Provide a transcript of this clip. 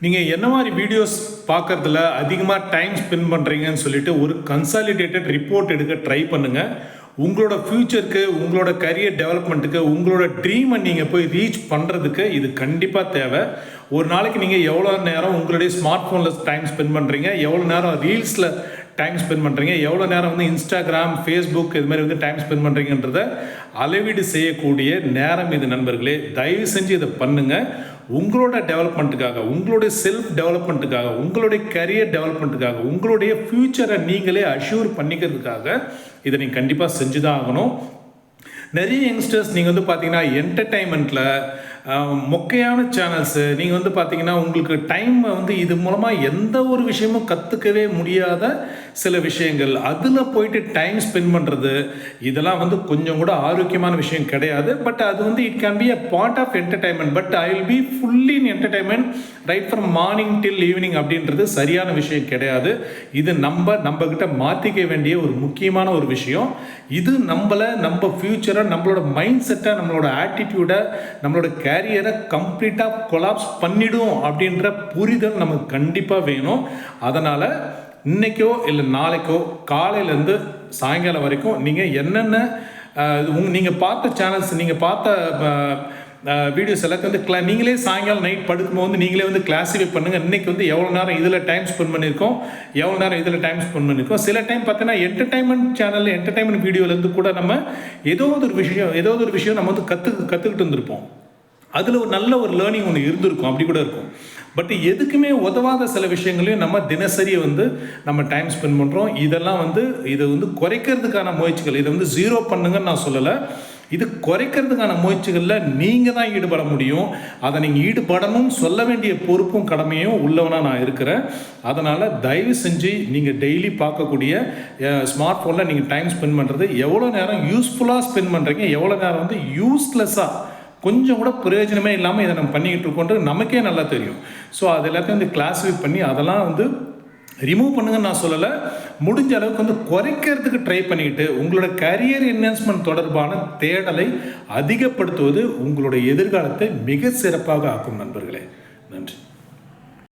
நீங்கள் என்ன மாதிரி வீடியோஸ் பார்க்குறதுல அதிகமாக டைம் ஸ்பெண்ட் பண்ணுறீங்கன்னு சொல்லிட்டு ஒரு கன்சாலிடேட்டட் ரிப்போர்ட் எடுக்க ட்ரை பண்ணுங்கள். உங்களோட ஃப்யூச்சருக்கு, உங்களோட கரியர் டெவலப்மெண்ட்டுக்கு, உங்களோட ட்ரீமை நீங்கள் போய் ரீச் பண்ணுறதுக்கு இது கண்டிப்பாக தேவை. ஒரு நாளைக்கு நீங்கள் எவ்வளோ நேரம் உங்களுடைய ஸ்மார்ட் ஃபோனில் டைம் ஸ்பெண்ட் பண்ணுறீங்க, எவ்வளோ நேரம் ரீல்ஸில் டைம் ஸ்பெண்ட் பண்ணுறீங்க, எவ்வளோ நேரம் வந்து இன்ஸ்டாகிராம், ஃபேஸ்புக் இது மாதிரி வந்து டைம் ஸ்பெண்ட் பண்ணுறீங்கன்றத அளவீடு செய்யக்கூடிய நேரம் இது நண்பர்களே. தயவு செஞ்சு இதை பண்ணுங்கள். உங்களோட டெவலப்மெண்ட்டுக்காக, உங்களுடைய செல்ஃப் டெவலப்மெண்ட்டுக்காக, உங்களுடைய கரியர் டெவலப்மெண்ட்டுக்காக, உங்களுடைய ஃப்யூச்சரை நீங்களே அஷ்யூர் பண்ணிக்கிறதுக்காக இதை நீங்கள் கண்டிப்பாக செஞ்சு தான் ஆகணும். நிறைய யங்ஸ்டர்ஸ் நீங்கள் வந்து பார்த்தீங்கன்னா என்டர்டைன்மெண்ட்டில் மொக்கையான சேனல்ஸு நீங்கள் வந்து பார்த்தீங்கன்னா உங்களுக்கு டைம் வந்து இது மூலமாக எந்த ஒரு விஷயமும் கற்றுக்கவே முடியாத சில விஷயங்கள் அதில் போயிட்டு டைம் ஸ்பெண்ட் பண்ணுறது இதெல்லாம் வந்து கொஞ்சம் கூட ஆரோக்கியமான விஷயம் கிடையாது. பட் அது வந்து it can be a part of entertainment. But I will be fully in entertainment right from morning till evening அப்படின்றது சரியான விஷயம் கிடையாது. இது நம்மக்கிட்ட மாற்றிக்க வேண்டிய ஒரு முக்கியமான ஒரு விஷயம். இது நம்ம ஃப்யூச்சரை, நம்மளோட மைண்ட் செட்டை, நம்மளோட ஆட்டிடியூடை, நம்மளோட கேரியரை கம்ப்ளீட்டாக கொலாப்ஸ் பண்ணிடும் அப்படின்ற புரிதல் நமக்கு கண்டிப்பாக வேணும். அதனால் இன்றைக்கோ இல்லை நாளைக்கோ காலையிலேருந்து சாயங்காலம் வரைக்கும் நீங்கள் என்னென்ன நீங்கள் பார்த்த சேனல்ஸ், நீங்கள் பார்த்த வீடியோஸ் எல்லாத்தையும் வந்து நீங்களே சாயங்காலம் நைட் படுக்கும்போது வந்து நீங்களே வந்து கிளாஸிஃபை பண்ணுங்கள். இன்றைக்கி வந்து எவ்வளோ நேரம் இதில் டைம் ஸ்பெண்ட் பண்ணியிருக்கோம், எவ்வளோ நேரம் இதில் டைம் ஸ்பெண்ட் பண்ணியிருக்கோம். சில டைம் பார்த்தீங்கன்னா என்டர்டைன்மெண்ட் சேனலில் என்டர்டைன்மெண்ட் வீடியோலேருந்து கூட நம்ம ஏதோ ஒரு விஷயம் நம்ம வந்து கற்றுக்கிட்டு இருந்திருப்போம். அதில் ஒரு நல்ல ஒரு லேர்னிங் ஒன்று இருந்திருக்கும், அப்படி கூட இருக்கும். பட் எதுக்குமே உதவாத சில விஷயங்களையும் நம்ம தினசரி வந்து நம்ம டைம் ஸ்பெண்ட் பண்ணுறோம். இதை வந்து குறைக்கிறதுக்கான முயற்சிகள், இதை வந்து ஜீரோ பண்ணுங்கன்னு நான் சொல்லலை. இது குறைக்கிறதுக்கான முயற்சிகளில் நீங்கள் தான் ஈடுபட முடியும். அதை நீங்கள் ஈடுபடணும்னு சொல்ல வேண்டிய பொறுப்பும் கடமையும் உள்ளவனாக நான் இருக்கிறேன். அதனால் தயவு செஞ்சு நீங்கள் டெய்லி பார்க்கக்கூடிய ஸ்மார்ட் ஃபோனில் நீங்கள் டைம் ஸ்பெண்ட் பண்ணுறது எவ்வளோ நேரம் யூஸ்ஃபுல்லாக ஸ்பெண்ட் பண்ணுறீங்க, எவ்வளோ நேரம் வந்து யூஸ்லெஸ்ஸாக கொஞ்சம் கூட பிரயோஜனமே இல்லாமல் இதை நம்ம பண்ணிக்கிட்டு இருக்கோன்றது நமக்கே நல்லா தெரியும். ஸோ அது எல்லாத்தையும் வந்து கிளாஸிஃபை பண்ணி அதெல்லாம் வந்து ரிமூவ் பண்ணுங்கன்னு நான் சொல்லலை. முடிஞ்ச அளவுக்கு வந்து குறைக்கிறதுக்கு ட்ரை பண்ணிக்கிட்டு உங்களோட கரியர் என்ஹான்ஸ்மெண்ட் தொடர்பான தேடலை அதிகப்படுத்துவது உங்களுடைய எதிர்காலத்தை மிக சிறப்பாக ஆக்கும் நண்பர்களே. நன்றி.